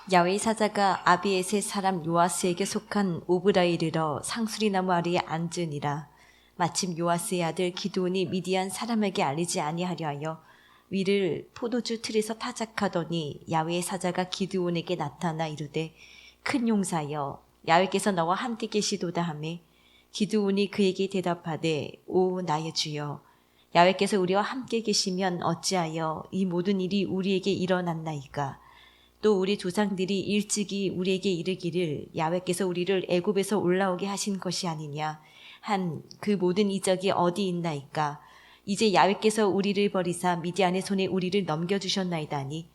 야훼의 사자가 아비에셋 사람 요아스에게 속한 오브라에 이르러 상수리나무 아래에 앉으니라. 마침 요아스의 아들 기드온이 미디안 사람에게 알리지 아니하려 하여 위를 포도주 틀에서 타작하더니 야훼의 사자가 기드온에게 나타나 이르되 큰 용사여 야훼께서 너와 함께 계시도다 하매 기드온이 그에게 대답하되 오 나의 주여 야훼께서 우리와 함께 계시면 어찌하여 이 모든 일이 우리에게 일어났나이까. 또 우리 조상들이 일찍이 우리에게 이르기를 야훼께서 우리를 애굽에서 올라오게 하신 것이 아니냐 한 그 모든 이적이 어디 있나이까. 이제 야훼께서 우리를 버리사 미디안의 손에 우리를 넘겨주셨나이다니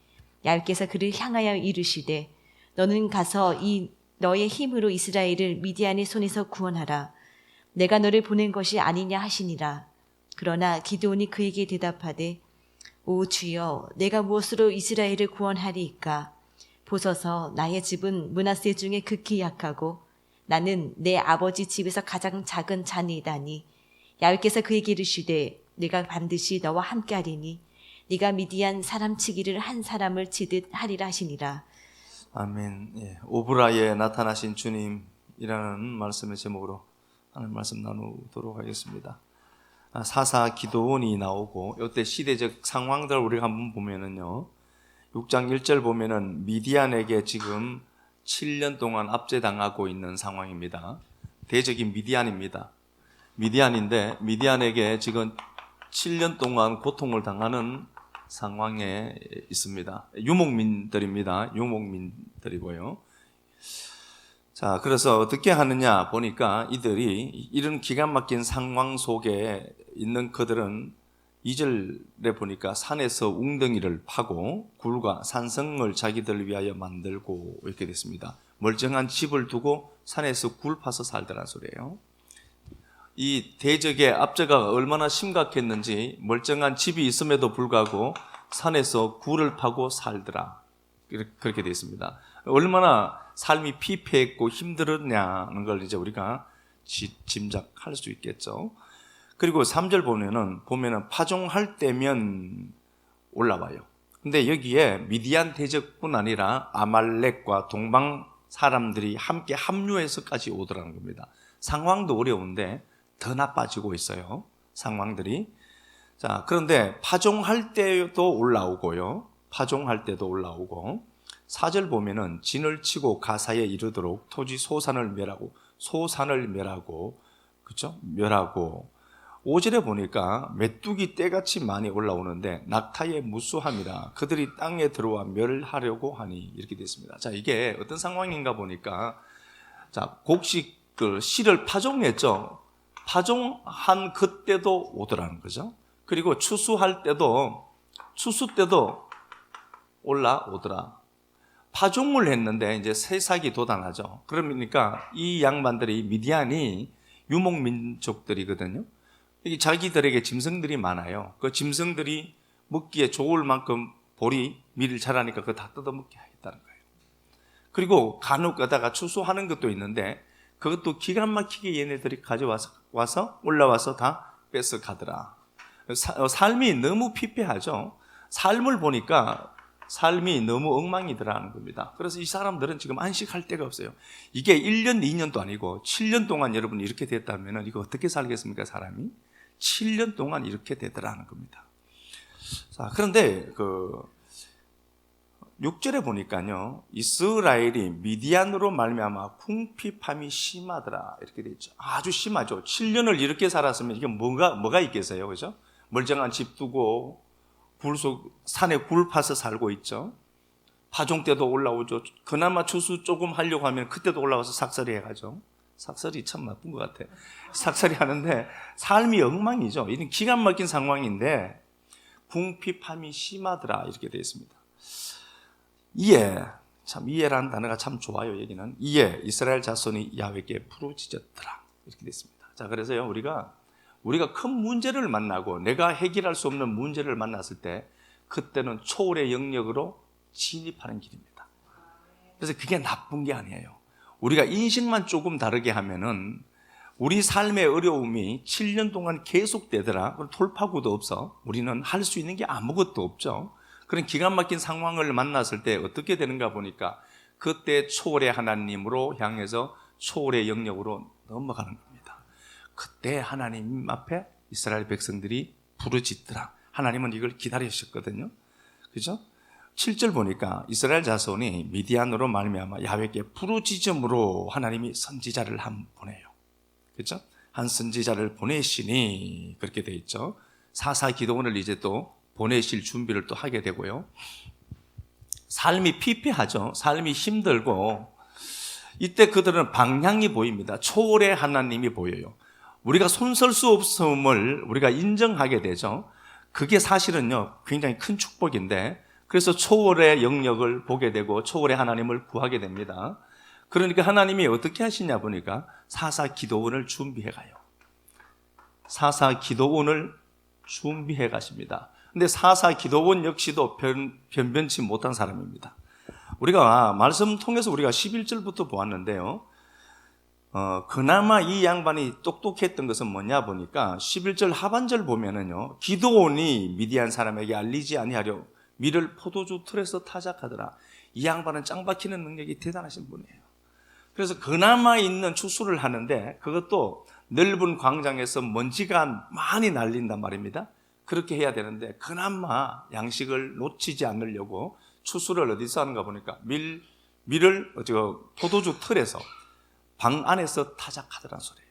야훼께서 그를 향하여 이르시되 너는 가서 이 너의 힘으로 이스라엘을 미디안의 손에서 구원하라. 내가 너를 보낸 것이 아니냐 하시니라. 그러나 기드온이 그에게 대답하되 오 주여 내가 무엇으로 이스라엘을 구원하리이까. 보소서 나의 집은 므낫세 중에 극히 약하고 나는 내 아버지 집에서 가장 작은 자니이다니 야훼께서 그에게 이르시되 내가 반드시 너와 함께하리니 네가 미디안 사람 치기를 한 사람을 치듯 하리라 하시니라. 아멘. 예, 오브라에 나타나신 주님이라는 말씀의 제목으로 하나님 말씀 나누도록 하겠습니다. 사사 기드온이 나오고 이때 시대적 상황들을 우리가 한번 보면은요, 6장 1절 보면은 미디안에게 지금 7년 동안 압제당하고 있는 상황입니다. 대적인 미디안입니다. 미디안인데 미디안에게 지금 7년 동안 고통을 당하는 상황에 있습니다. 유목민들입니다. 유목민들이고요. 자, 그래서 어떻게 하느냐 보니까 이들이 이런 기가 막힌 상황 속에 있는 그들은 2절에 보니까 산에서 웅덩이를 파고 굴과 산성을 자기들을 위하여 만들고 이렇게 됐습니다. 멀쩡한 집을 두고 산에서 굴 파서 살더란 소리예요. 이 대적의 압제가 얼마나 심각했는지 멀쩡한 집이 있음에도 불구하고 산에서 굴을 파고 살더라. 그렇게 되어 있습니다. 얼마나 삶이 피폐했고 힘들었냐는 걸 이제 우리가 짐작할 수 있겠죠. 그리고 3절 보면은 파종할 때면 올라와요. 근데 여기에 미디안 대적뿐 아니라 아말렉과 동방 사람들이 함께 합류해서까지 오더라는 겁니다. 상황도 어려운데 더 나빠지고 있어요. 상황들이. 자, 그런데 파종할 때도 올라오고요. 파종할 때도 올라오고 4절 보면은 진을 치고 가사에 이르도록 토지 소산을 멸하고 그렇죠? 멸하고 5절에 보니까 메뚜기 떼같이 많이 올라오는데 낙타의 무수함이라 그들이 땅에 들어와 멸하려고 하니 이렇게 됐습니다. 자, 이게 어떤 상황인가 보니까 자, 곡식 그 씨를 파종했죠. 파종한 그때도 오더라는 거죠. 그리고 추수 때도 올라오더라. 파종을 했는데 이제 새싹이 돋아나죠. 그러니까 이 양반들이 미디안이 유목민족들이거든요. 여기 자기들에게 짐승들이 많아요. 그 짐승들이 먹기에 좋을 만큼 보리, 밀을 자라니까 그거 다 뜯어먹게 하겠다는 거예요. 그리고 간혹 가다가 추수하는 것도 있는데 그것도 기가 막히게 얘네들이 올라와서 다 뺏어가더라. 삶이 너무 피폐하죠. 삶을 보니까 삶이 너무 엉망이더라는 겁니다. 그래서 이 사람들은 지금 안식할 데가 없어요. 이게 1년, 2년도 아니고 7년 동안 여러분 이렇게 됐다면 이거 어떻게 살겠습니까, 사람이? 7년 동안 이렇게 되더라는 겁니다. 자, 그런데 6절에 보니까요, 이스라엘이 미디안으로 말미암아 궁핍함이 심하더라 이렇게 돼 있죠. 아주 심하죠. 7년을 이렇게 살았으면 이게 뭐가 있겠어요, 그죠? 멀쩡한 집 두고 산에 굴 파서 살고 있죠. 파종 때도 올라오죠. 그나마 추수 조금 하려고 하면 그때도 올라와서 삭살이 해가죠. 삭살이 참 나쁜 것 같아. 삭살이 하는데 삶이 엉망이죠. 이는 기가 막힌 상황인데 궁핍함이 심하더라 이렇게 되어 있습니다. 이해라는 단어가 참 좋아요. 여기는 이스라엘 자손이 야훼께 부르짖었더라 이렇게 되어 있습니다. 자, 그래서요 우리가 큰 문제를 만나고 내가 해결할 수 없는 문제를 만났을 때 그때는 초월의 영역으로 진입하는 길입니다. 그래서 그게 나쁜 게 아니에요. 우리가 인식만 조금 다르게 하면은 우리 삶의 어려움이 7년 동안 계속되더라. 돌파구도 없어. 우리는 할 수 있는 게 아무것도 없죠. 그런 기가 막힌 상황을 만났을 때 어떻게 되는가 보니까 그때 초월의 하나님으로 향해서 초월의 영역으로 넘어가는 겁니다. 그때 하나님 앞에 이스라엘 백성들이 부르짖더라. 하나님은 이걸 기다리셨거든요. 그죠? 7절 보니까 이스라엘 자손이 미디안으로 말미암아 야훼께 부르짖음으로 하나님이 선지자를 한 보내요. 그죠? 한 선지자를 보내시니 그렇게 돼 있죠. 사사 기도원을 이제 또 보내실 준비를 또 하게 되고요. 삶이 피폐하죠. 삶이 힘들고 이때 그들은 방향이 보입니다. 초월의 하나님이 보여요. 우리가 손설 수 없음을 우리가 인정하게 되죠. 그게 사실은요 굉장히 큰 축복인데, 그래서 초월의 영역을 보게 되고 초월의 하나님을 구하게 됩니다. 그러니까 하나님이 어떻게 하시냐 보니까 사사 기도원을 준비해 가요. 사사 기도원을 준비해 가십니다. 근데 사사 기도원 역시도 변변치 못한 사람입니다. 우리가 말씀 통해서 우리가 11절부터 보았는데요. 그나마 이 양반이 똑똑했던 것은 뭐냐 보니까 11절 하반절 보면은요, 기도원이 미디안 사람에게 알리지 아니하려 밀을 포도주 틀에서 타작하더라. 이 양반은 짱 박히는 능력이 대단하신 분이에요. 그래서 그나마 있는 추수를 하는데 그것도 넓은 광장에서 먼지가 많이 날린단 말입니다. 그렇게 해야 되는데 그나마 양식을 놓치지 않으려고 추수를 어디서 하는가 보니까 밀을 포도주 틀에서 방 안에서 타작하더란 소리예요.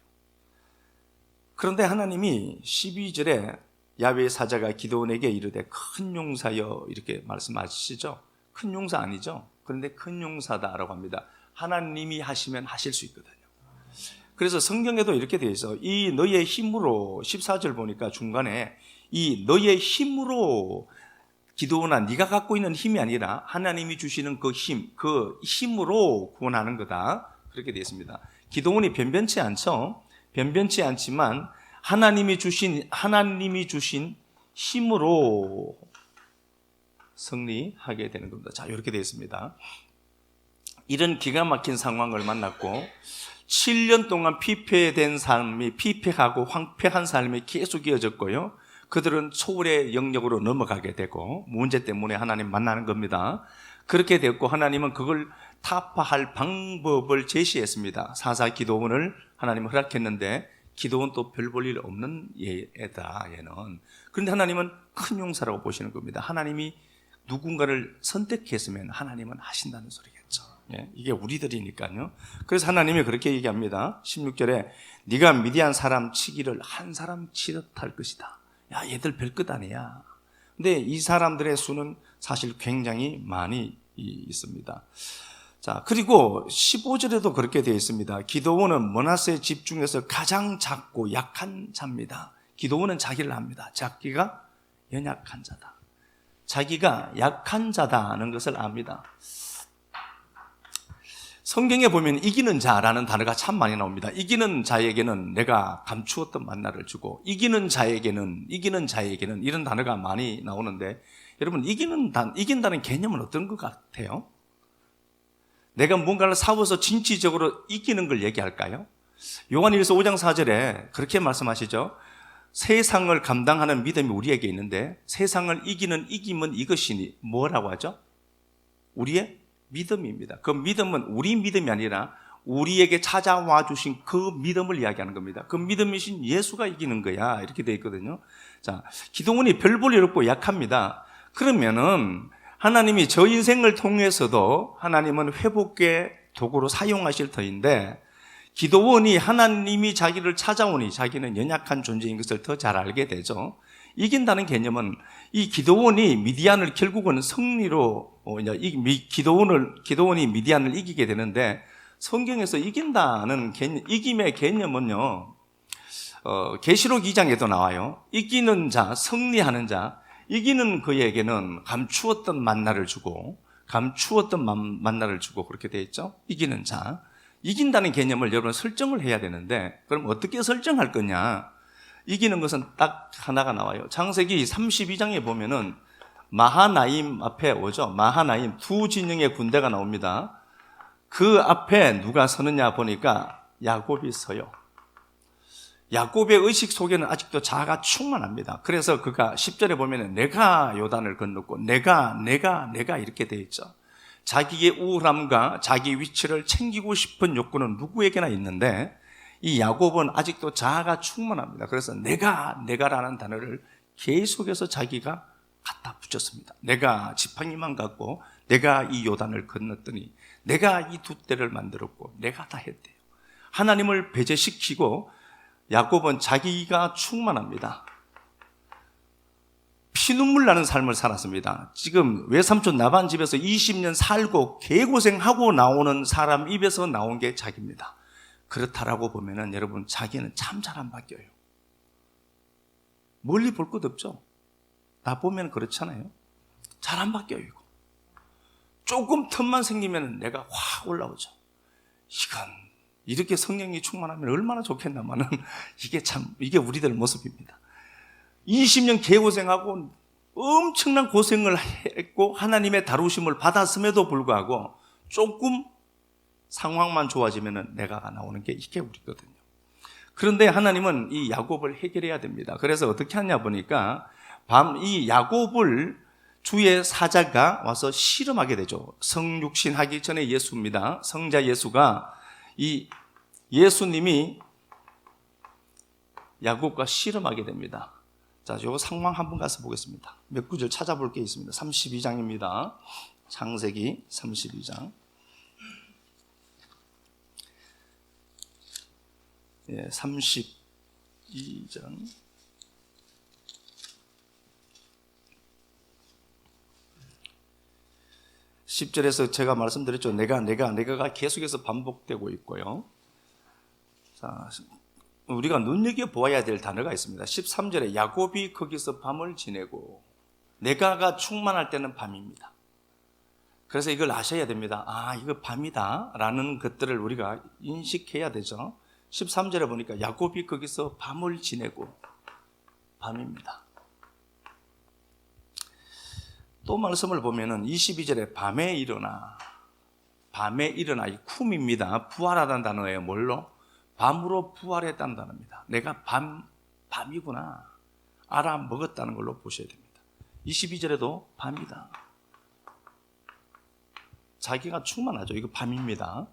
그런데 하나님이 12절에 야훼의 사자가 기도원에게 이르되 큰 용사여 이렇게 말씀하시죠. 큰 용사 아니죠. 그런데 큰 용사다라고 합니다. 하나님이 하시면 하실 수 있거든요. 그래서 성경에도 이렇게 되어 있어. 이 너의 힘으로 14절 보니까 중간에 이 너의 힘으로 기도원아 네가 갖고 있는 힘이 아니라 하나님이 주시는 그 힘으로 구원하는 거다. 그렇게 되어 있습니다. 기도원이 변변치 않죠. 변변치 않지만 하나님이 주신 힘으로 승리하게 되는 겁니다. 자, 이렇게 되어 있습니다. 이런 기가 막힌 상황을 만났고 7년 동안 피폐된 삶이 피폐하고 황폐한 삶이 계속 이어졌고요. 그들은 초월의 영역으로 넘어가게 되고 문제 때문에 하나님 만나는 겁니다. 그렇게 됐고 하나님은 그걸 타파할 방법을 제시했습니다. 사사 기도원을 하나님은 허락했는데 기도원 또 별 볼 일 없는 애다 얘는. 그런데 하나님은 큰 용사라고 보시는 겁니다. 하나님이 누군가를 선택했으면 하나님은 하신다는 소리겠죠. 예, 이게 우리들이니까요. 그래서 하나님이 그렇게 얘기합니다. 16절에 네가 미디안 사람 치기를 한 사람 치듯 할 것이다. 야, 얘들 별것 아니야. 근데 이 사람들의 수는 사실 굉장히 많이 있습니다. 자, 그리고 15절에도 그렇게 되어 있습니다. 기도원은 므낫세 집 중에서 가장 작고 약한 자입니다. 기도원은 자기를 압니다. 자기가 연약한 자다. 자기가 약한 자다는 것을 압니다. 성경에 보면 이기는 자라는 단어가 참 많이 나옵니다. 이기는 자에게는 내가 감추었던 만나를 주고 이기는 자에게는 이런 단어가 많이 나오는데 여러분 이긴다는 개념은 어떤 것 같아요? 내가 뭔가를 싸워서 진취적으로 이기는 걸 얘기할까요? 요한일서 5장 4절에 그렇게 말씀하시죠. 세상을 감당하는 믿음이 우리에게 있는데 세상을 이기는 이김은 이것이니 뭐라고 하죠? 우리의 믿음입니다. 그 믿음은 우리 믿음이 아니라 우리에게 찾아와 주신 그 믿음을 이야기하는 겁니다. 그 믿음이신 예수가 이기는 거야. 이렇게 되어 있거든요. 자, 기도원이 별 볼 일 없고 약합니다. 그러면은 하나님이 저 인생을 통해서도 하나님은 회복의 도구로 사용하실 터인데 기도원이 하나님이 자기를 찾아오니 자기는 연약한 존재인 것을 더 잘 알게 되죠. 이긴다는 개념은 이 기도원이 미디안을 결국은 승리로 기도원이 미디안을 이기게 되는데 성경에서 이긴다는 개념, 이김의 개념은요 계시록 2장에도 나와요. 이기는 자, 승리하는 자, 이기는 그에게는 감추었던 만나를 주고 그렇게 되어 있죠. 이기는 자, 이긴다는 개념을 여러분 설정을 해야 되는데 그럼 어떻게 설정할 거냐? 이기는 것은 딱 하나가 나와요. 창세기 32장에 보면은 마하나임 앞에 오죠. 마하나임 두 진영의 군대가 나옵니다. 그 앞에 누가 서느냐 보니까 야곱이 서요. 야곱의 의식 속에는 아직도 자아가 충만합니다. 그래서 그가 10절에 보면 내가 요단을 건넜고 내가 이렇게 되어 있죠. 자기의 우울함과 자기 위치를 챙기고 싶은 욕구는 누구에게나 있는데 이 야곱은 아직도 자아가 충만합니다. 그래서 내가라는 단어를 계속해서 자기가 갖다 붙였습니다. 내가 지팡이만 갖고 내가 이 요단을 건넜더니 내가 이 두 떼를 만들었고 내가 다 했대요. 하나님을 배제시키고 야곱은 자기가 충만합니다. 피눈물 나는 삶을 살았습니다. 지금 외삼촌 라반 집에서 20년 살고 개고생하고 나오는 사람 입에서 나온 게 자기입니다. 그렇다라고 보면은 여러분 자기는 참 잘 안 바뀌어요. 멀리 볼 것 없죠. 나 보면 그렇잖아요. 잘 안 바뀌어요. 이거. 조금 틈만 생기면 내가 확 올라오죠. 이건 이렇게 성령이 충만하면 얼마나 좋겠나마는 이게 우리들 모습입니다. 20년 개고생하고 엄청난 고생을 했고 하나님의 다루심을 받았음에도 불구하고 조금 상황만 좋아지면 내가가 나오는 게 이게 우리거든요. 그런데 하나님은 이 야곱을 해결해야 됩니다. 그래서 어떻게 하냐 보니까 이 야곱을 주의 사자가 와서 실험하게 되죠. 성육신 하기 전에 예수입니다. 성자 예수가 이 예수님이 야곱과 실험하게 됩니다. 자, 요 상황 한번 가서 보겠습니다. 몇 구절 찾아볼 게 있습니다. 32장입니다. 창세기 32장. 예, 32장. (10절에서) 제가 말씀드렸죠. 내가가 계속해서 반복되고 있고요. 자, 우리가 눈여겨보아야 될 단어가 있습니다. 13절에 야곱이 거기서 밤을 지내고 내가가 충만할 때는 밤입니다. 그래서 이걸 아셔야 됩니다. 아, 이거 밤이다 라는 것들을 우리가 인식해야 되죠. 13절에 보니까 야곱이 거기서 밤을 지내고 밤입니다. 또 말씀을 보면은 22절에 밤에 일어나 이 쿰입니다. 부활하다는 단어예요. 뭘로? 밤으로 부활했다는 단어입니다. 내가 밤이구나 알아먹었다는 걸로 보셔야 됩니다. 22절에도 밤이다. 자기가 충만하죠. 이거 밤입니다.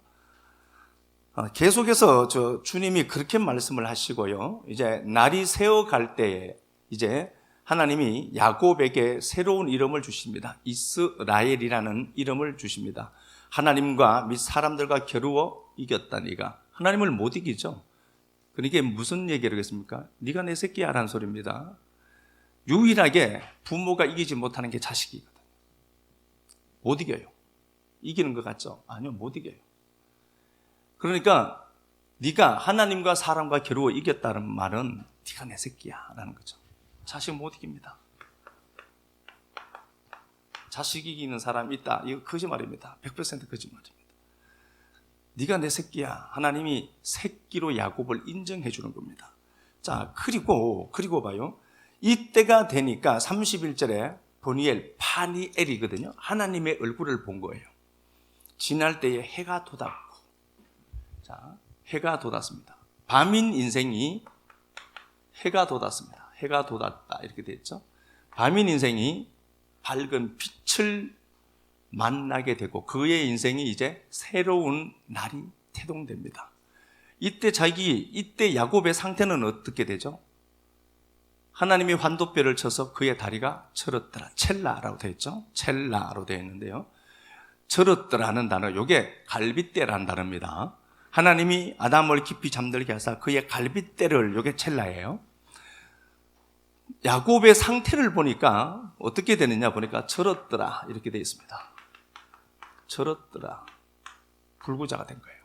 계속해서 주님이 그렇게 말씀을 하시고요. 이제 날이 새어갈 때에 이제 하나님이 야곱에게 새로운 이름을 주십니다. 이스라엘이라는 이름을 주십니다. 하나님과 및 사람들과 겨루어 이겼다. 네가 하나님을 못 이기죠. 그러니까 무슨 얘기를 하겠습니까? 네가 내 새끼야 라는 소리입니다. 유일하게 부모가 이기지 못하는 게 자식이거든요. 못 이겨요. 이기는 것 같죠? 아니요, 못 이겨요. 그러니까 네가 하나님과 사람과 겨루어 이겼다는 말은 네가 내 새끼야 라는 거죠. 자식 못 이깁니다. 자식 이기는 사람 있다. 이거 거짓말입니다. 100% 거짓말입니다. 네가 내 새끼야. 하나님이 새끼로 야곱을 인정해 주는 겁니다. 자, 그리고 봐요. 이때가 되니까 31절에 파니엘이거든요. 하나님의 얼굴을 본 거예요. 지날 때에 해가 돋았고, 자, 해가 돋았습니다. 밤인 인생이 해가 돋았습니다. 해가 돋았다 이렇게 됐죠. 밤인 인생이 밝은 빛을 만나게 되고 그의 인생이 이제 새로운 날이 태동됩니다. 이때 야곱의 상태는 어떻게 되죠? 하나님이 환도뼈를 쳐서 그의 다리가 철었더라. 첼라라고 되어 있죠. 첼라로 되어 있는데요. 철었더라는 단어, 이게 갈빗대라는 단어입니다. 하나님이 아담을 깊이 잠들게 하사 그의 갈빗대를, 이게 첼라예요. 야곱의 상태를 보니까 어떻게 되느냐 보니까 철었더라 이렇게 되어 있습니다. 철었더라. 불구자가 된 거예요.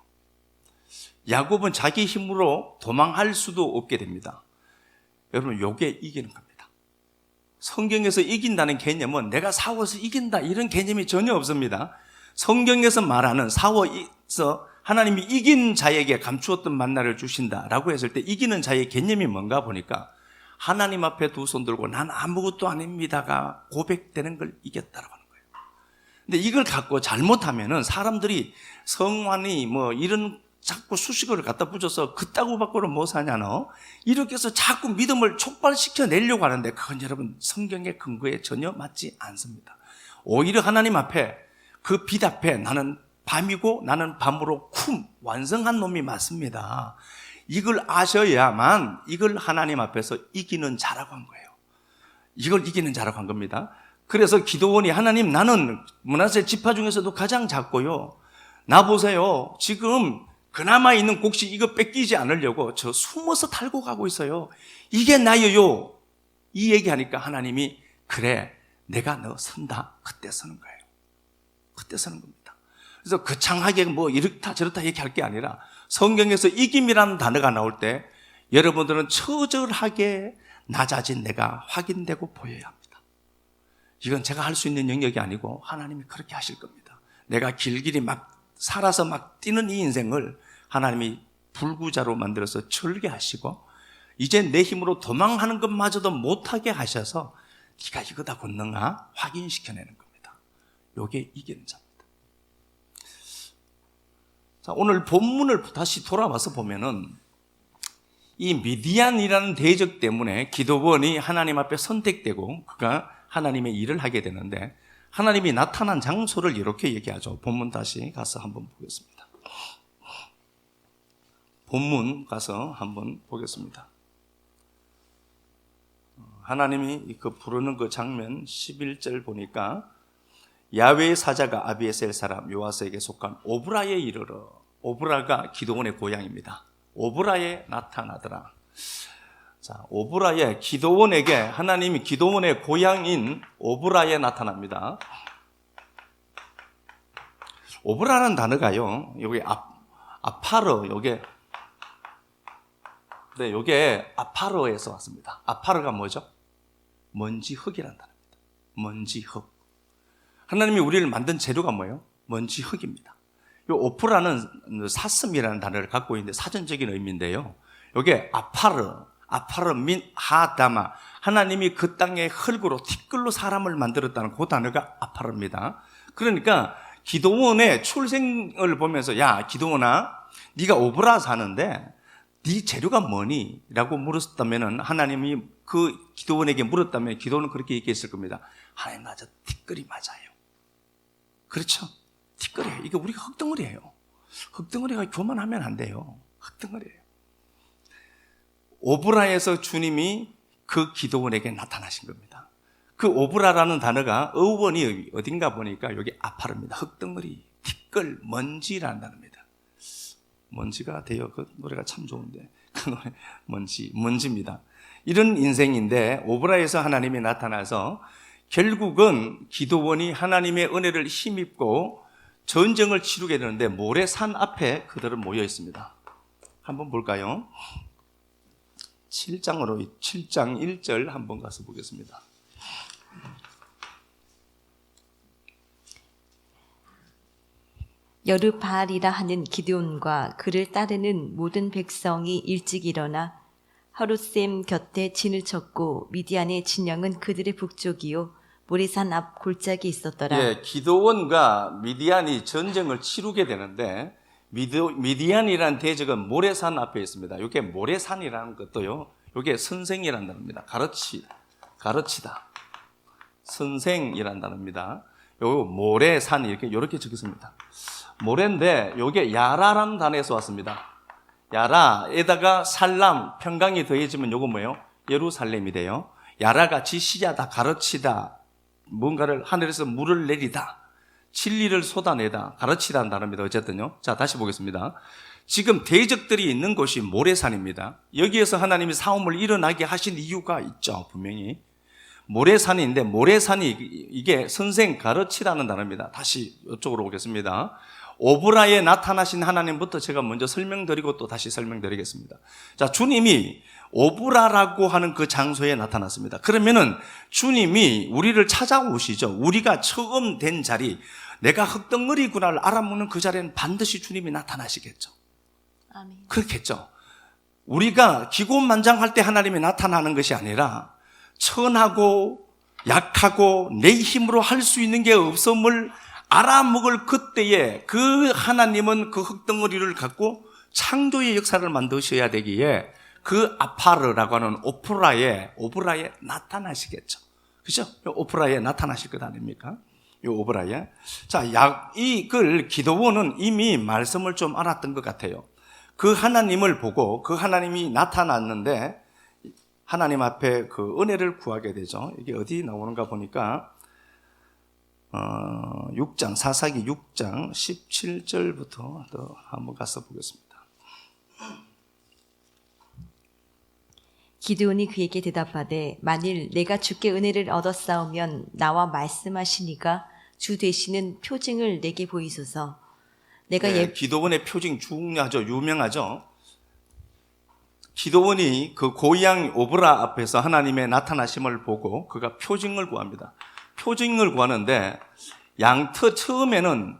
야곱은 자기 힘으로 도망할 수도 없게 됩니다. 여러분, 요게 이기는 겁니다. 성경에서 이긴다는 개념은 내가 싸워서 이긴다 이런 개념이 전혀 없습니다. 성경에서 말하는 싸워서 하나님이 이긴 자에게 감추었던 만나를 주신다라고 했을 때 이기는 자의 개념이 뭔가 보니까 하나님 앞에 두 손 들고 난 아무것도 아닙니다가 고백되는 걸 이겼다라고 하는 거예요. 근데 이걸 갖고 잘못하면은 사람들이 성환이 뭐 이런 자꾸 수식어를 갖다 붙여서 그따구 밖으로 뭐 사냐 너? 이렇게 해서 자꾸 믿음을 촉발시켜 내려고 하는데 그건 여러분 성경의 근거에 전혀 맞지 않습니다. 오히려 하나님 앞에 그 빛 앞에 나는 밤이고 나는 밤으로 완성한 놈이 맞습니다. 이걸 아셔야만 이걸 하나님 앞에서 이기는 자라고 한 거예요. 이걸 이기는 자라고 한 겁니다. 그래서 기도원이 하나님 나는 므낫세 지파 중에서도 가장 작고요. 나 보세요. 지금 그나마 있는 곡식 이거 뺏기지 않으려고 저 숨어서 탈고 가고 있어요. 이게 나예요. 이 얘기하니까 하나님이 그래 내가 너 선다. 그때 서는 거예요. 그때 서는 겁니다. 그래서 거창하게 뭐 이렇다 저렇다 얘기할 게 아니라 성경에서 이김이라는 단어가 나올 때 여러분들은 처절하게 낮아진 내가 확인되고 보여야 합니다. 이건 제가 할 수 있는 영역이 아니고 하나님이 그렇게 하실 겁니다. 내가 길길이 막 살아서 막 뛰는 이 인생을 하나님이 불구자로 만들어서 절개하시고 이제 내 힘으로 도망하는 것마저도 못하게 하셔서 네가 이거다 걷는가 확인시켜내는 겁니다. 이게 이기는 자입니다. 자, 오늘 본문을 다시 돌아와서 보면은 이 미디안이라는 대적 때문에 기도원이 하나님 앞에 선택되고 그가 하나님의 일을 하게 되는데 하나님이 나타난 장소를 이렇게 얘기하죠. 본문 다시 가서 한번 보겠습니다. 본문 가서 한번 보겠습니다. 하나님이 그 부르는 그 장면 11절 보니까 야훼의 사자가 아비에셀 사람 요아스에게 속한 오브라에 이르러 오브라가 기도원의 고향입니다. 오브라에 나타나더라. 자, 오브라에 기도원에게 하나님이 기도원의 고향인 오브라에 나타납니다. 오브라는 단어가요. 여기 아파르 요게 아파르에서 왔습니다. 아파르가 뭐죠? 먼지 흙이라는 단어입니다. 먼지 흙. 하나님이 우리를 만든 재료가 뭐예요? 먼지 흙입니다. 요 오프라는 사슴이라는 단어를 갖고 있는데 사전적인 의미인데요. 요게 아파르 민 하다마. 하나님이 그 땅의 흙으로 티끌로 사람을 만들었다는 그 단어가 아파르입니다. 그러니까 기도원의 출생을 보면서 야 기도원아 네가 오브라 사는데 네 재료가 뭐니? 라고 물었다면 하나님이 그 기도원에게 물었다면 기도원은 그렇게 얘기했을 겁니다. 하나님 맞아 티끌이 맞아요. 그렇죠? 티끌이에요. 이게 우리가 흙덩어리예요. 흙덩어리가 교만하면 안 돼요. 흙덩어리예요. 오브라에서 주님이 그 기도원에게 나타나신 겁니다. 그 오브라라는 단어가 어원이 어딘가 보니까 여기 아파르입니다. 흙덩어리, 티끌, 먼지라는 단어입니다. 먼지가 돼요. 그 노래가 참 좋은데 그 노래 먼지입니다. 이런 인생인데 오브라에서 하나님이 나타나서 결국은 기도원이 하나님의 은혜를 힘입고 전쟁을 치르게 되는데 모래산 앞에 그들은 모여 있습니다. 한번 볼까요? 7장 1절 한번 가서 보겠습니다. 여르바알이라 하는 기드온과 그를 따르는 모든 백성이 일찍 일어나 하룻샘 곁에 진을 쳤고 미디안의 진영은 그들의 북쪽이요 모래산 앞 골짜기에 있었더라. 예, 기드온과 미디안이 전쟁을 치르게 되는데 미디안이라는 대적은 모래산 앞에 있습니다. 이게 모래산이라는 것도요. 이게 선생이라는 단어입니다. 가르치다. 선생이라는 단어입니다. 요 모래산 이렇게 적혔습니다. 모래인데 요게 야라라는 단어에서 왔습니다. 야라에다가 살람 평강이 더해지면 요거 뭐예요? 예루살렘이 돼요. 야라가 지시하다, 가르치다, 뭔가를 하늘에서 물을 내리다, 진리를 쏟아내다, 가르치다는 단어입니다. 어쨌든요. 자, 다시 보겠습니다. 지금 대적들이 있는 곳이 모래산입니다. 여기에서 하나님이 싸움을 일어나게 하신 이유가 있죠. 분명히. 모래산인데 모래산이 이게 선생 가르치라는 단어입니다. 다시 이쪽으로 오겠습니다. 오브라에 나타나신 하나님부터 제가 먼저 설명드리고 또 다시 설명드리겠습니다. 자, 주님이 오브라라고 하는 그 장소에 나타났습니다. 그러면은 주님이 우리를 찾아오시죠. 우리가 처음 된 자리, 내가 흙덩어리구나를 알아먹는 그 자리에는 반드시 주님이 나타나시겠죠. 아멘. 그렇겠죠. 우리가 기고만장할 때 하나님이 나타나는 것이 아니라 천하고 약하고 내 힘으로 할 수 있는 게 없음을 알아먹을 그때에 그 하나님은 그 흙덩어리를 갖고 창조의 역사를 만드셔야 되기에 그 아파르라고 하는 오프라에 나타나시겠죠. 그죠? 오프라에 나타나실 것 아닙니까? 이 오브라에. 자, 이걸 기도원은 이미 말씀을 좀 알았던 것 같아요. 그 하나님을 보고 그 하나님이 나타났는데 하나님 앞에 그 은혜를 구하게 되죠. 이게 어디 나오는가 보니까 6장, 사사기 6장 17절부터 또 한번 가서 보겠습니다. 기드온이 그에게 대답하되 만일 내가 주께 은혜를 얻었사오면 나와 말씀하시니가 주 되시는 표징을 내게 보이소서. 내가 기도원의 표징 중요하죠. 유명하죠. 기도원이 그 고향 오브라 앞에서 하나님의 나타나심을 보고 그가 표징을 구합니다. 표징을 구하는데 처음에는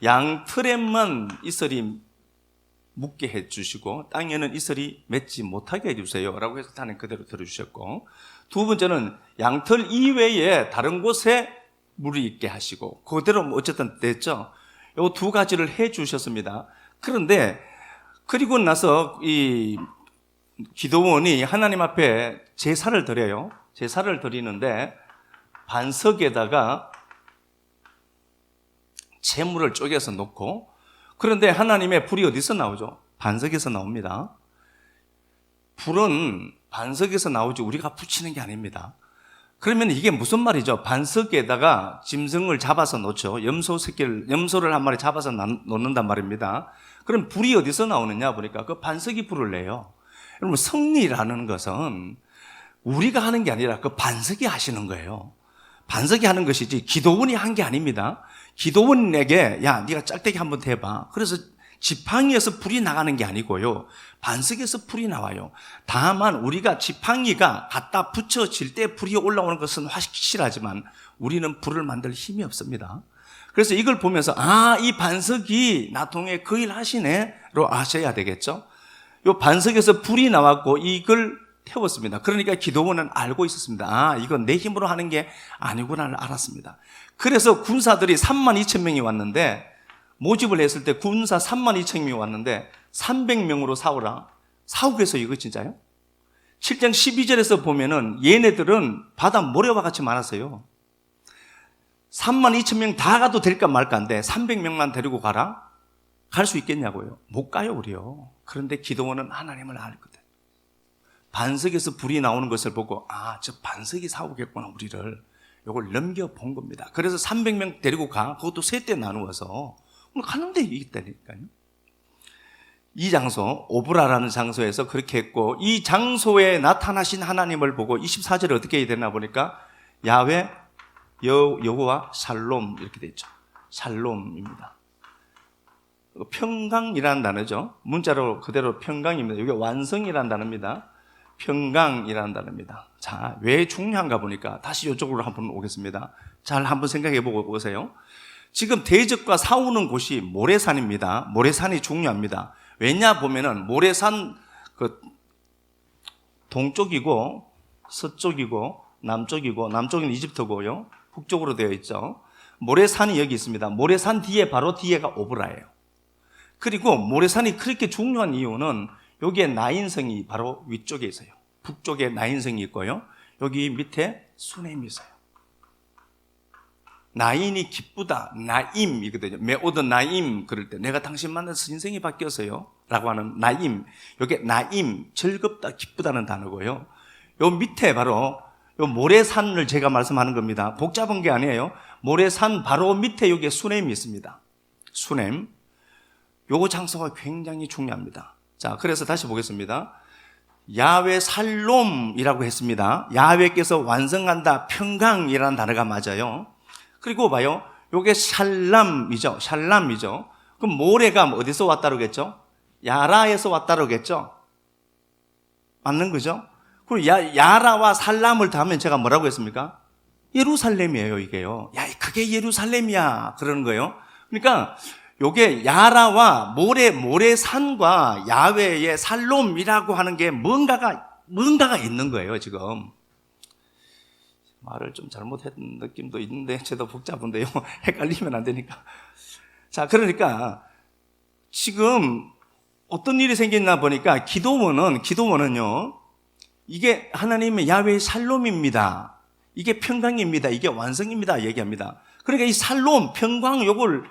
양털에만 이슬이 묻게 해주시고 땅에는 이슬이 맺지 못하게 해주세요 라고 해서 하나님 그대로 들어주셨고, 두 번째는 양털 이외에 다른 곳에 물이 있게 하시고 그대로 어쨌든 됐죠. 이 두 가지를 해주셨습니다. 그런데 그리고 나서 이 기도원이 하나님 앞에 제사를 드려요. 제사를 드리는데 반석에다가 재물을 쪼개서 놓고, 그런데 하나님의 불이 어디서 나오죠? 반석에서 나옵니다. 불은 반석에서 나오지 우리가 붙이는 게 아닙니다. 그러면 이게 무슨 말이죠? 반석에다가 짐승을 잡아서 놓죠. 염소를 한 마리 잡아서 놓는단 말입니다. 그럼 불이 어디서 나오느냐 보니까 그 반석이 불을 내요. 여러분, 승리라는 것은 우리가 하는 게 아니라 그 반석이 하시는 거예요. 반석이 하는 것이지 기도원이 한 게 아닙니다. 기도원에게 야 네가 짝대기 한번 대봐. 그래서 지팡이에서 불이 나가는 게 아니고요, 반석에서 불이 나와요. 다만 우리가 지팡이가 갖다 붙여질 때 불이 올라오는 것은 확실하지만 우리는 불을 만들 힘이 없습니다. 그래서 이걸 보면서 이 반석이 나 통해 그 일 하시네로 아셔야 되겠죠. 이 반석에서 불이 나왔고 이걸 태웠습니다. 그러니까 기도원은 알고 있었습니다. 이건 내 힘으로 하는 게 아니구나를 알았습니다. 그래서 군사들이 32,000명이 왔는데, 모집을 했을 때 군사 32,000명이 왔는데 300명으로 싸우겠어 이거 진짜요? 7장 12절에서 보면은 얘네들은 바다 모래와 같이 많았어요. 32,000명 다 가도 될까 말까인데 300명만 데리고 가라? 갈 수 있겠냐고요? 못 가요 우리요. 그런데 기도원은 하나님을 알거든. 반석에서 불이 나오는 것을 보고 저 반석이 싸우겠구나 우리를. 이걸 넘겨본 겁니다. 그래서 300명 데리고 그것도 세 때 나누어서 가는데 있다니까요. 이 장소, 오브라라는 장소에서 그렇게 했고, 이 장소에 나타나신 하나님을 보고 24절에 어떻게 해야 되나 보니까 야훼, 여호와, 샬롬 이렇게 돼 있죠. 샬롬입니다. 평강이라는 단어죠. 문자로 그대로 평강입니다. 이게 완성이라는 단어입니다. 평강이라는 단어입니다. 자, 왜 중요한가 보니까 다시 이쪽으로 한번 오겠습니다. 잘 한번 생각해 보고 오세요. 지금 대적과 싸우는 곳이 모래산입니다. 모래산이 중요합니다. 왜냐 보면은 모래산 동쪽이고 서쪽이고 남쪽은 이집트고요. 북쪽으로 되어 있죠. 모래산이 여기 있습니다. 모래산 바로 뒤에가 오브라예요. 그리고 모래산이 그렇게 중요한 이유는 여기에 나인성이 바로 위쪽에 있어요. 북쪽에 나인성이 있고요. 여기 밑에 수넴이 있어요. 나인이 기쁘다, 나임이거든요. 메오드 나임 그럴 때 내가 당신 만나서 인생이 바뀌었어요 라고 하는 나임. 이게 나임, 즐겁다, 기쁘다는 단어고요. 요 밑에 바로 요 모래산을 제가 말씀하는 겁니다. 복잡한 게 아니에요. 모래산 바로 밑에 여기에 수넴이 있습니다. 수넴. 요 장소가 굉장히 중요합니다. 자, 그래서 다시 보겠습니다. 야훼 살롬이라고 했습니다. 야훼께서 완성한다, 평강이라는 단어가 맞아요. 그리고 봐요. 요게 샬람이죠. 그럼 모래가 어디서 왔다 그러겠죠? 야라에서 왔다 그러겠죠? 맞는 거죠? 그리고 야라와 살람을 더하면 제가 뭐라고 했습니까? 예루살렘이에요, 이게요. 야, 그게 예루살렘이야. 그러는 거예요. 그러니까 요게 야라와 모래산과 야훼의 살롬이라고 하는 게 뭔가가 있는 거예요, 지금. 말을 좀 잘못했던 느낌도 있는데 저도 복잡한데요. 헷갈리면 안 되니까. 자, 그러니까 지금 어떤 일이 생겼나 보니까 기도원은요, 이게 하나님의 야훼의 살롬입니다. 이게 평강입니다. 이게 완성입니다. 얘기합니다. 그러니까 이 살롬, 평강, 요걸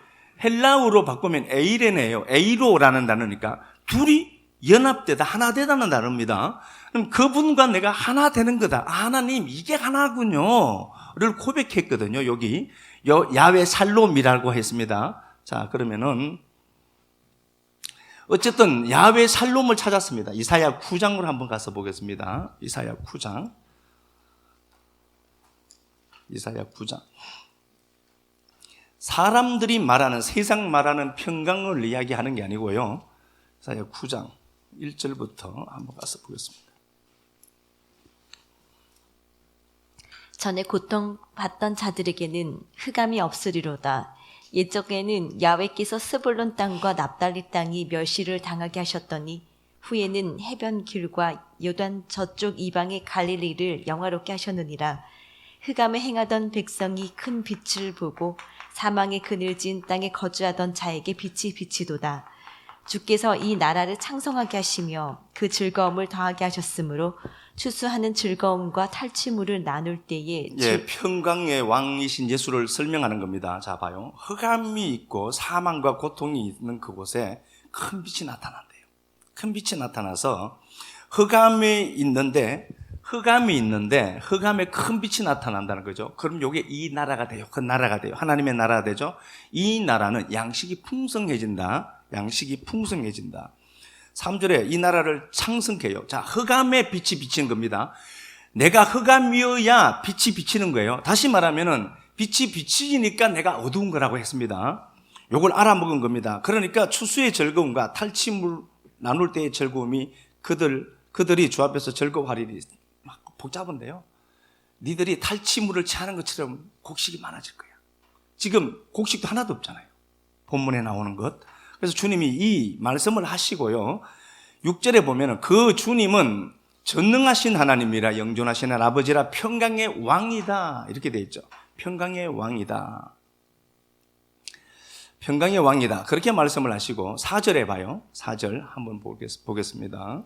헬라어로 바꾸면 에이레네요. 에이로라는 단어니까 둘이 연합되다, 하나 되다는 단어입니다. 그럼 그분과 내가 하나 되는 거다. 아, 하나님, 이게 하나군요. 를 고백했거든요. 여기 야훼 살롬이라고 했습니다. 자, 그러면은 어쨌든 야훼 살롬을 찾았습니다. 이사야 9장으로 한번 가서 보겠습니다. 이사야 9장. 이사야 9장. 사람들이 말하는, 세상 말하는 평강을 이야기하는 게 아니고요. 이사야 9장 1절부터 한번 가서 보겠습니다. 전에 고통받던 자들에게는 흑암이 없으리로다. 옛적에는 야훼께서 스불론 땅과 납달리 땅이 멸시를 당하게 하셨더니 후에는 해변 길과 요단 저쪽 이방의 갈릴리를 영화롭게 하셨느니라. 흑암에 행하던 백성이 큰 빛을 보고 사망의 그늘진 땅에 거주하던 자에게 빛이 비치도다. 주께서 이 나라를 창성하게 하시며 그 즐거움을 더하게 하셨으므로 추수하는 즐거움과 탈취물을 나눌 때에 평강의 왕이신 예수를 설명하는 겁니다. 자, 봐요. 흑암이 있고 사망과 고통이 있는 그곳에 큰 빛이 나타난대요. 큰 빛이 나타나서 흑암이 있는데 흑암에 큰 빛이 나타난다는 거죠. 그럼 이게 이 나라가 돼요. 그 나라가 돼요. 하나님의 나라가 되죠. 이 나라는 양식이 풍성해진다. 양식이 풍성해진다. 3절에 이 나라를 창성해요. 자, 흑암에 빛이 비치는 겁니다. 내가 흑암이어야 빛이 비치는 거예요. 다시 말하면은 빛이 비치니까 내가 어두운 거라고 했습니다. 요걸 알아먹은 겁니다. 그러니까 추수의 즐거움과 탈취물 나눌 때의 즐거움이 그들이 주 앞에서 즐거워하리니 복잡한데요. 니들이 탈취물을 취하는 것처럼 곡식이 많아질 거야. 지금 곡식도 하나도 없잖아요. 본문에 나오는 것. 그래서 주님이 이 말씀을 하시고요. 6절에 보면은 그 주님은 전능하신 하나님이라 영존하신 아버지라 평강의 왕이다. 이렇게 되어 있죠. 평강의 왕이다. 평강의 왕이다. 그렇게 말씀을 하시고 4절에 봐요. 4절 한번 보겠습니다.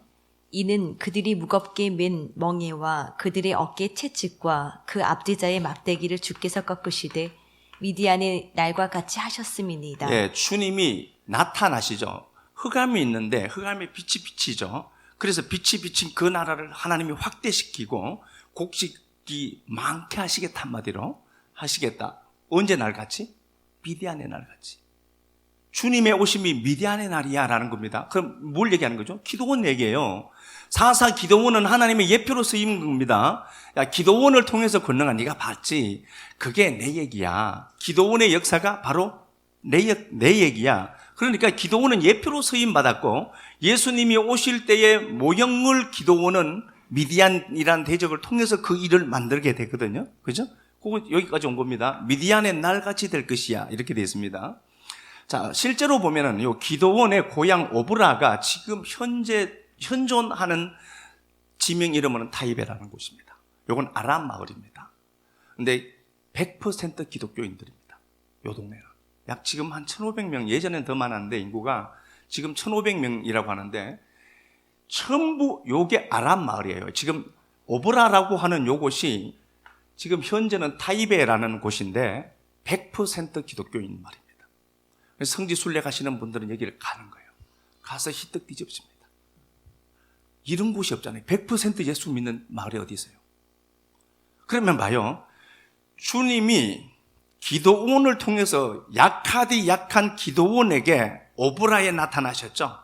이는 그들이 무겁게 맨 멍에와 그들의 어깨 채찍과 그 앞뒤자의 막대기를 주께서 꺾으시되 미디안의 날과 같이 하셨음이니이다. 예, 주님이 나타나시죠. 흑암이 있는데 흑암에 빛이 비치죠. 그래서 빛이 비친 그 나라를 하나님이 확대시키고 곡식이 많게 하시겠다. 한마디로 하시겠다. 언제 날같이? 미디안의 날같이. 주님의 오심이 미디안의 날이야 라는 겁니다. 그럼 뭘 얘기하는 거죠? 기도원 얘기예요. 사사 기도원은 하나님의 예표로 쓰인 겁니다. 야, 기도원을 통해서 권능한 네가 봤지. 그게 내 얘기야. 기도원의 역사가 바로 내 얘기야. 그러니까 기도원은 예표로 쓰임 받았고 예수님이 오실 때의 모형을 기도원은 미디안이라는 대적을 통해서 그 일을 만들게 되거든요. 그죠? 그거 여기까지 온 겁니다. 미디안의 날같이 될 것이야. 이렇게 되어 있습니다. 자, 실제로 보면은 요 기도원의 고향 오브라가 지금 현존하는 지명 이름은 타이베라는 곳입니다. 요건 아람 마을입니다. 근데 100% 기독교인들입니다. 요 동네는. 약 지금 한 1,500명, 예전엔 더 많았는데 인구가 지금 1,500명이라고 하는데 전부 요게 아람 마을이에요. 지금 오브라라고 하는 요곳이 지금 현재는 타이베라는 곳인데 100% 기독교인 말입니다. 그래서 성지 순례 가시는 분들은 여기를 가는 거예요. 가서 희떡 뒤집습니다. 이런 곳이 없잖아요. 100% 예수 믿는 마을이 어디 있어요? 그러면 봐요. 주님이 기도원을 통해서 약하디 약한 기도원에게 오브라에 나타나셨죠.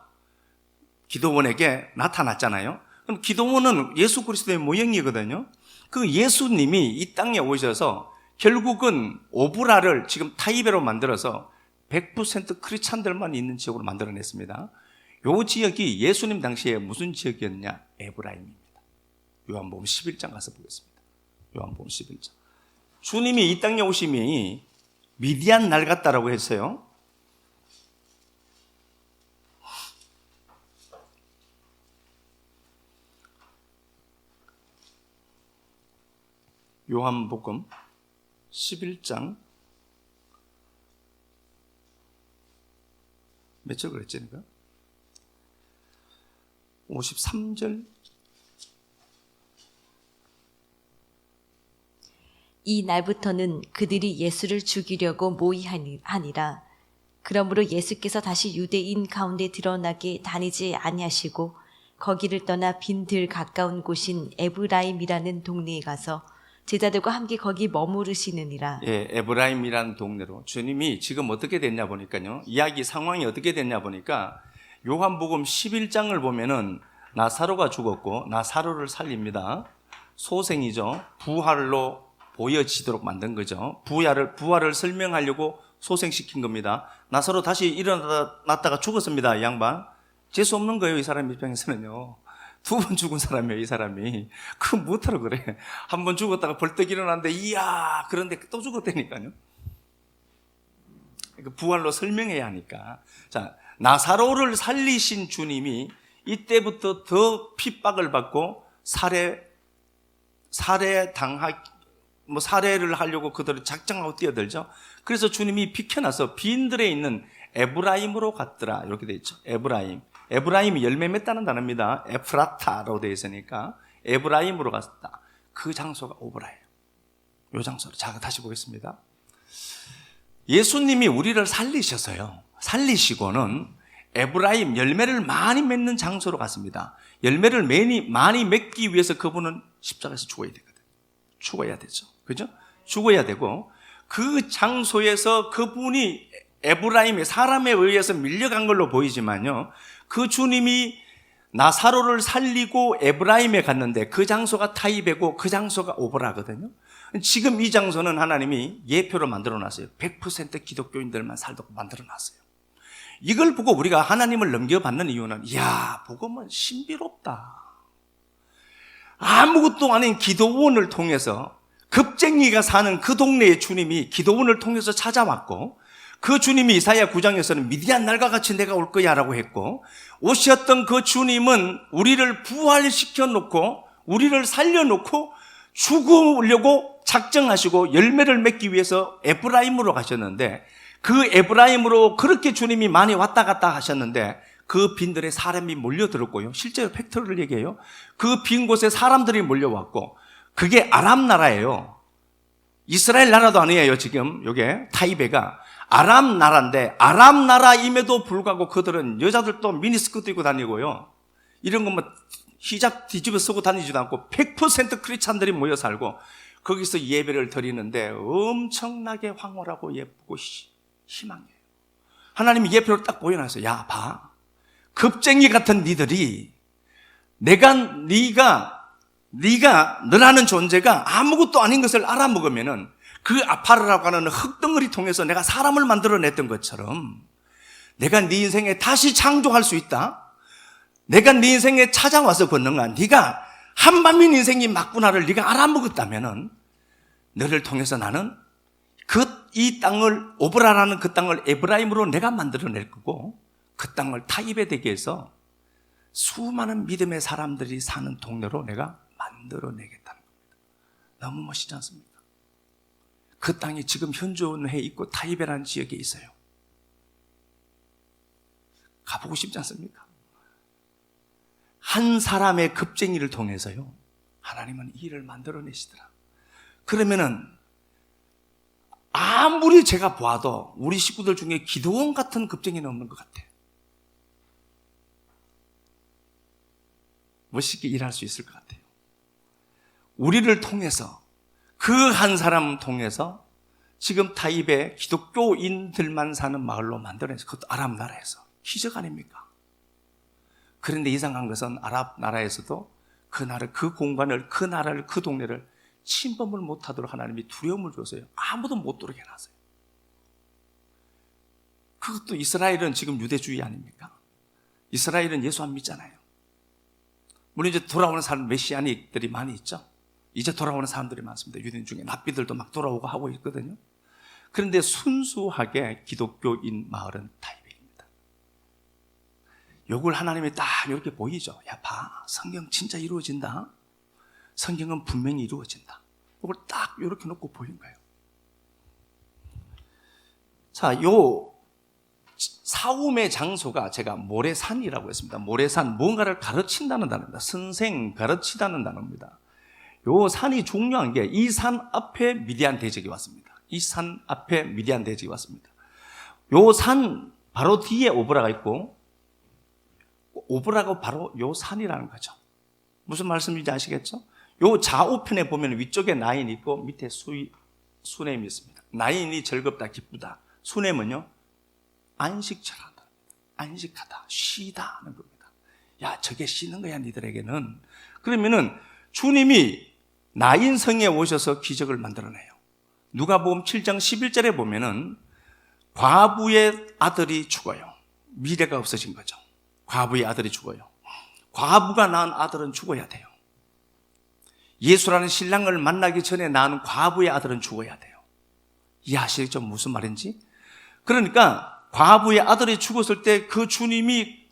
기도원에게 나타났잖아요. 그럼 기도원은 예수 그리스도의 모형이거든요. 그 예수님이 이 땅에 오셔서 결국은 오브라를 지금 타이베로 만들어서 100% 크리스찬들만 있는 지역으로 만들어냈습니다. 요 지역이 예수님 당시에 무슨 지역이었냐? 에브라임입니다. 요한복음 11장 가서 보겠습니다. 요한복음 11장. 주님이 이 땅에 오심이 미디안 날 같다라고 했어요. 요한복음 11장 몇 절 그랬지? 내가? 53절. 이 날부터는 그들이 예수를 죽이려고 모의하니라. 그러므로 예수께서 다시 유대인 가운데 드러나게 다니지 아니하시고 거기를 떠나 빈들 가까운 곳인 에브라임이라는 동네에 가서 제자들과 함께 거기 머무르시느니라. 예, 에브라임이라는 동네로 주님이 지금 어떻게 됐냐 보니까요. 이야기 상황이 어떻게 됐냐 보니까 요한복음 11장을 보면은 나사로가 죽었고 나사로를 살립니다. 소생이죠. 부활로 보여지도록 만든 거죠. 부활을 설명하려고 소생시킨 겁니다. 나사로 다시 일어났다가 죽었습니다. 이 양반. 재수 없는 거예요. 이 사람 입장에서는요. 2번 죽은 사람이에요. 이 사람이. 그건 못하러 그래. 한 번 죽었다가 벌떡 일어났는데 이야 그런데 또 죽었다니까요. 부활로 설명해야 하니까. 자, 나사로를 살리신 주님이 이때부터 더 핍박을 받고 살해를 하려고 그들을 작정하고 뛰어들죠. 그래서 주님이 비켜나서 빈들에 있는 에브라임으로 갔더라. 이렇게 되어 있죠. 에브라임이 열매 맺다는 단어입니다. 에프라타라고 되어 있으니까 에브라임으로 갔다. 그 장소가 오브라예요. 이 장소로. 자, 다시 보겠습니다. 예수님이 우리를 살리셔서요. 살리시고는 에브라임 열매를 많이 맺는 장소로 갔습니다. 열매를 많이 맺기 위해서 그분은 십자가에서 죽어야 되거든요. 죽어야 되죠. 그죠? 죽어야 되고 그 장소에서 그분이 에브라임의 사람에 의해서 밀려간 걸로 보이지만요. 그 주님이 나사로를 살리고 에브라임에 갔는데 그 장소가 타이베고 그 장소가 오브라거든요. 지금 이 장소는 하나님이 예표로 만들어놨어요. 100% 기독교인들만 살도록 만들어놨어요. 이걸 보고 우리가 하나님을 넘겨받는 이유는 이야 복음은 신비롭다. 아무것도 아닌 기도원을 통해서 급쟁이가 사는 그 동네의 주님이 기도원을 통해서 찾아왔고 그 주님이 이사야 9장에서는 미디안 날과 같이 내가 올 거야 라고 했고 오셨던 그 주님은 우리를 부활시켜 놓고 우리를 살려놓고 죽으려고 작정하시고 열매를 맺기 위해서 에브라임으로 가셨는데 그 에브라임으로 그렇게 주님이 많이 왔다 갔다 하셨는데 그 빈들에 사람이 몰려들었고요. 실제로 팩트를 얘기해요. 그 빈 곳에 사람들이 몰려왔고 그게 아람 나라예요. 이스라엘 나라도 아니에요. 지금 요게 타이베가 아람 나라인데 아람 나라임에도 불구하고 그들은 여자들도 미니스커트 입고 다니고요. 이런 거 뭐 히잡 뒤집어 쓰고 다니지도 않고 100% 크리스찬들이 모여 살고 거기서 예배를 드리는데 엄청나게 황홀하고 예쁘고 희망해요. 하나님이 예표를 딱 보여놨어요. 야, 봐. 급쟁이 같은 니들이 너라는 존재가 아무것도 아닌 것을 알아먹으면은 그 아파르라고 하는 흙덩어리 통해서 내가 사람을 만들어냈던 것처럼 내가 네 인생에 다시 창조할 수 있다. 내가 네 인생에 찾아와서 권능한 네가 한밤인 인생이 맞구나를 네가 알아먹었다면은 너를 통해서 나는 이 땅을 오브라라는 그 땅을 에브라임으로 내가 만들어낼 거고 그 땅을 타입에 되게 해서 수많은 믿음의 사람들이 사는 동네로 내가 만들어내겠다는 겁니다. 너무 멋있지 않습니까? 그 땅이 지금 현존해 있고 타이베라는 지역에 있어요. 가보고 싶지 않습니까? 한 사람의 급쟁이를 통해서요 하나님은 이 일을 만들어내시더라. 그러면은 아무리 제가 봐도 우리 식구들 중에 기도원 같은 급쟁이는 없는 것 같아요. 멋있게 일할 수 있을 것 같아요. 우리를 통해서 그 한 사람 통해서 지금 타입의 기독교인들만 사는 마을로 만들어내서 그것도 아랍 나라에서 기적 아닙니까? 그런데 이상한 것은 아랍 나라에서도 그 공간을, 그 나라를, 그 동네를 침범을 못하도록 하나님이 두려움을 줬어요. 아무도 못 들어오게 해놨어요. 그것도 이스라엘은 지금 유대주의 아닙니까? 이스라엘은 예수 안 믿잖아요. 물론 이제 돌아오는 사람 메시아닉들이 많이 있죠. 이제 돌아오는 사람들이 많습니다. 유대인 중에 랍비들도 막 돌아오고 하고 있거든요. 그런데 순수하게 기독교인 마을은 타이베입니다. 요걸 하나님이 딱 이렇게 보이죠. 야, 봐. 성경 진짜 이루어진다. 성경은 분명히 이루어진다. 이걸 딱 이렇게 놓고 보인 거예요. 자, 요 사움의 장소가 제가 모래산이라고 했습니다. 모래산, 뭔가를 가르친다는 단어입니다. 선생, 가르치다는 단어입니다. 요 산이 중요한 게 이 산 앞에 미디안 대적이 왔습니다. 이 산 앞에 미디안 대적이 왔습니다. 요 산 바로 뒤에 오브라가 있고, 오브라가 바로 요 산이라는 거죠. 무슨 말씀인지 아시겠죠? 요 좌우편에 보면 위쪽에 나인이 있고 밑에 수넴이 있습니다. 나인이 즐겁다, 기쁘다. 수넴은요, 안식처란다. 안식하다, 쉬다 하는 겁니다. 야, 저게 쉬는 거야, 니들에게는. 그러면은 주님이 나인성에 오셔서 기적을 만들어내요. 누가복음 7장 11절에 보면은 과부의 아들이 죽어요. 미래가 없어진 거죠. 과부의 아들이 죽어요. 과부가 낳은 아들은 죽어야 돼요. 예수라는 신랑을 만나기 전에 낳은 과부의 아들은 죽어야 돼요. 이해하시겠죠? 무슨 말인지? 그러니까 과부의 아들이 죽었을 때 그 주님이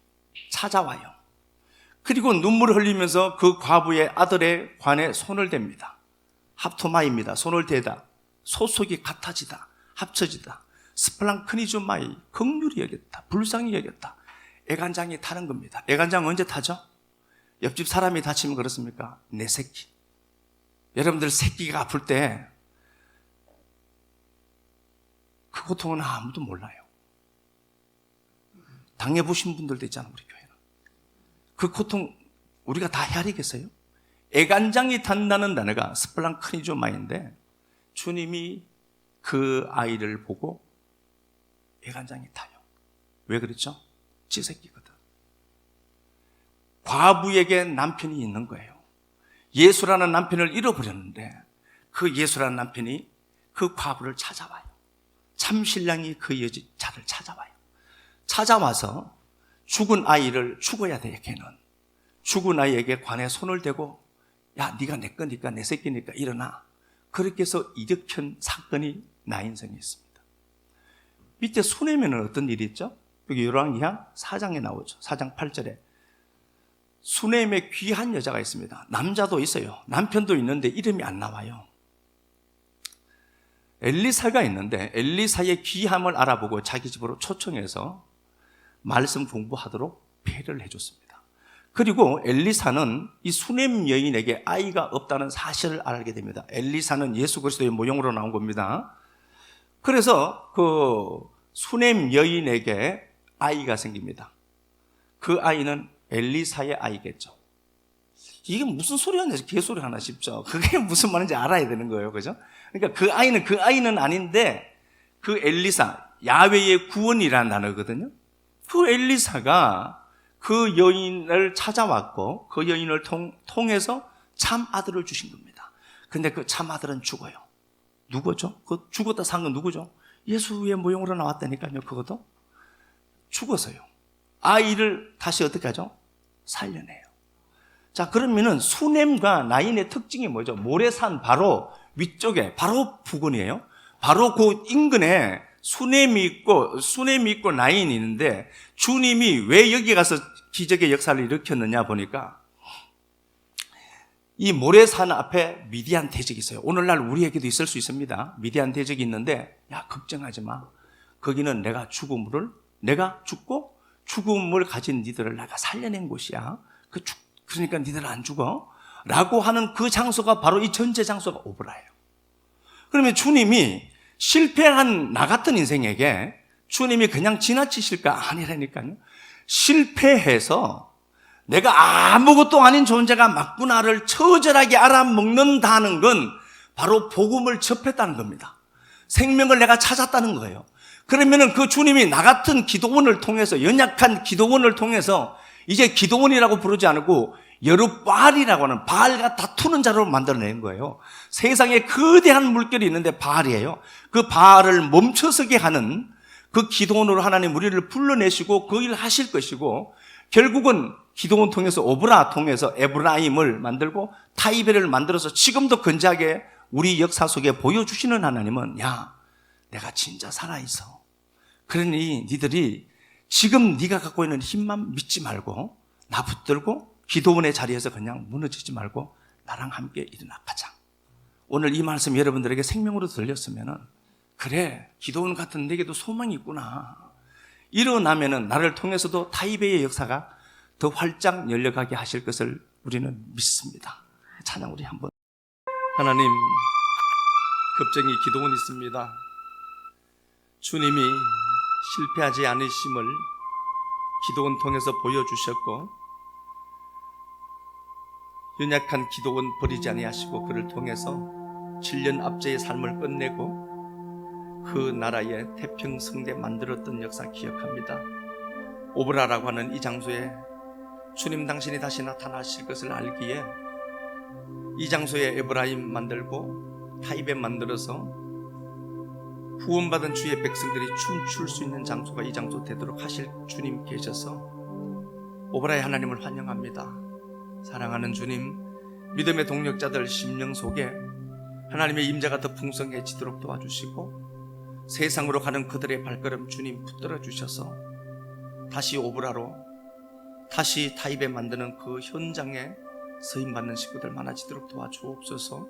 찾아와요. 그리고 눈물을 흘리면서 그 과부의 아들의 관에 손을 댑니다. 합토마입니다. 손을 대다. 소속이 같아지다. 합쳐지다. 스플랑크니즈마이, 긍휼히 여겼다. 불쌍히 여겼다. 애간장이 타는 겁니다. 애간장 언제 타죠? 옆집 사람이 다치면 그렇습니까? 내 새끼. 여러분들 새끼가 아플 때 그 고통은 아무도 몰라요. 당해보신 분들도 있잖아요, 우리 교회는. 그 고통 우리가 다 헤아리겠어요? 애간장이 탄다는 단어가 스플랑크니즈마인데 주님이 그 아이를 보고 애간장이 타요. 왜 그랬죠? 지 새끼거든. 과부에게 남편이 있는 거예요. 예수라는 남편을 잃어버렸는데 그 예수라는 남편이 그 과부를 찾아와요. 참 신랑이 그 여자를 찾아와요. 찾아와서 죽은 아이를 죽어야 돼. 걔는 죽은 아이에게 관에 손을 대고, 야, 네가 내 거니까, 내 새끼니까 일어나. 그렇게 해서 일으킨 사건이 나인성에 있습니다. 밑에 수넴에는 어떤 일이 있죠? 여기 열왕기하 4장에 나오죠. 4장 8절에 수넴에 귀한 여자가 있습니다. 남자도 있어요. 남편도 있는데 이름이 안 나와요. 엘리사가 있는데 엘리사의 귀함을 알아보고 자기 집으로 초청해서 말씀 공부하도록 배려를 해줬습니다. 그리고 엘리사는 이 수넴 여인에게 아이가 없다는 사실을 알게 됩니다. 엘리사는 예수 그리스도의 모형으로 나온 겁니다. 그래서 그 수넴 여인에게 아이가 생깁니다. 그 아이는 엘리사의 아이겠죠. 이게 무슨 소리 하냐, 개소리 하나 싶죠. 그게 무슨 말인지 알아야 되는 거예요. 그죠? 그러니까 그 아이는 아닌데 그 엘리사, 야훼의 구원이라는 단어거든요. 그 엘리사가 그 여인을 찾아왔고 그 여인을 통해서 참 아들을 주신 겁니다. 근데 그 참 아들은 죽어요. 누구죠? 그 죽었다 산 건 누구죠? 예수의 모형으로 나왔다니까요. 그것도 죽었어요. 아이를 다시 어떻게 하죠? 살려내요. 자, 그러면은 수넴과 나인의 특징이 뭐죠? 모래산 바로 위쪽에, 바로 부근이에요. 바로 그 인근에 수넴이 있고 나인이 있는데 주님이 왜 여기 가서 기적의 역사를 일으켰느냐 보니까 이 모래산 앞에 미디안 대적이 있어요. 오늘날 우리에게도 있을 수 있습니다. 미디안 대적이 있는데, 야, 걱정하지 마. 거기는 내가 죽고 죽음을 가진 니들을 내가 살려낸 곳이야. 그러니까 니들 안 죽어. 라고 하는 그 장소가 바로 이 전제 장소가 오브라예요. 그러면 주님이 실패한 나 같은 인생에게 주님이 그냥 지나치실까? 아니라니까요. 실패해서 내가 아무것도 아닌 존재가 맞구나를 처절하게 알아먹는다는 건 바로 복음을 접했다는 겁니다. 생명을 내가 찾았다는 거예요. 그러면은 그 주님이 나 같은 기도원을 통해서, 연약한 기도원을 통해서 이제 기도원이라고 부르지 않고 여룻바알이라고 하는 바알과 다투는 자로 만들어낸 거예요. 세상에 거대한 물결이 있는데 바알이에요. 그 바알을 멈춰서게 하는 그 기도원으로 하나님 우리를 불러내시고 그 일을 하실 것이고, 결국은 기도원 통해서 오브라 통해서 에브라임을 만들고 타이베를 만들어서 지금도 건재하게 우리 역사 속에 보여주시는 하나님은, 야, 내가 진짜 살아있어. 그러니 니들이 지금 네가 갖고 있는 힘만 믿지 말고 나 붙들고 기도원의 자리에서 그냥 무너지지 말고 나랑 함께 일어나 가자. 오늘 이 말씀 여러분들에게 생명으로 들렸으면은, 그래, 기도원 같은 내게도 소망이 있구나. 일어나면은 나를 통해서도 타이베이의 역사가 더 활짝 열려가게 하실 것을 우리는 믿습니다. 찬양 우리 한번. 하나님, 급정이 기도원이 있습니다. 주님이 실패하지 않으심을 기도원 통해서 보여주셨고, 연약한 기도원 버리지 아니하시고 그를 통해서 7년 압제의 삶을 끝내고 그 나라의 태평성대 만들었던 역사 기억합니다. 오브라라고 하는 이 장소에 주님 당신이 다시 나타나실 것을 알기에 이 장소에 에브라임 만들고 타이베 만들어서 구원받은 주의 백성들이 춤출 수 있는 장소가 이 장소 되도록 하실 주님 계셔서 오브라의 하나님을 환영합니다. 사랑하는 주님, 믿음의 동력자들 심령 속에 하나님의 임재가 더 풍성해지도록 도와주시고 세상으로 가는 그들의 발걸음 주님 붙들어 주셔서 다시 오브라로 다시 타입에 만드는 그 현장에 서임받는 식구들 많아지도록 도와주옵소서.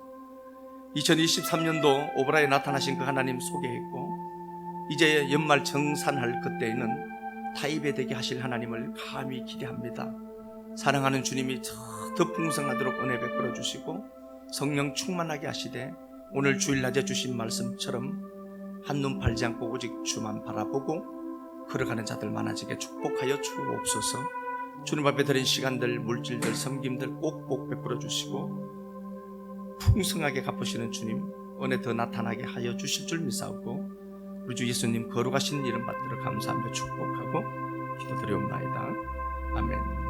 2023년도 오브라에 나타나신 그 하나님 속에 있고 이제 연말 정산할 그때에는 타입에 되게 하실 하나님을 감히 기대합니다. 사랑하는 주님이 더 풍성하도록 은혜 베풀어 주시고 성령 충만하게 하시되 오늘 주일낮에 주신 말씀처럼 한눈 팔지 않고 오직 주만 바라보고 걸어가는 자들 많아지게 축복하여 주옵소서. 주님 앞에 드린 시간들, 물질들, 섬김들 꼭꼭 베풀어 주시고 풍성하게 갚으시는 주님 은혜 더 나타나게 하여 주실 줄 믿사오고 우리 주 예수님 거룩하신 이름 받들어 감사하며 축복하고 기도드리옵나이다. 아멘.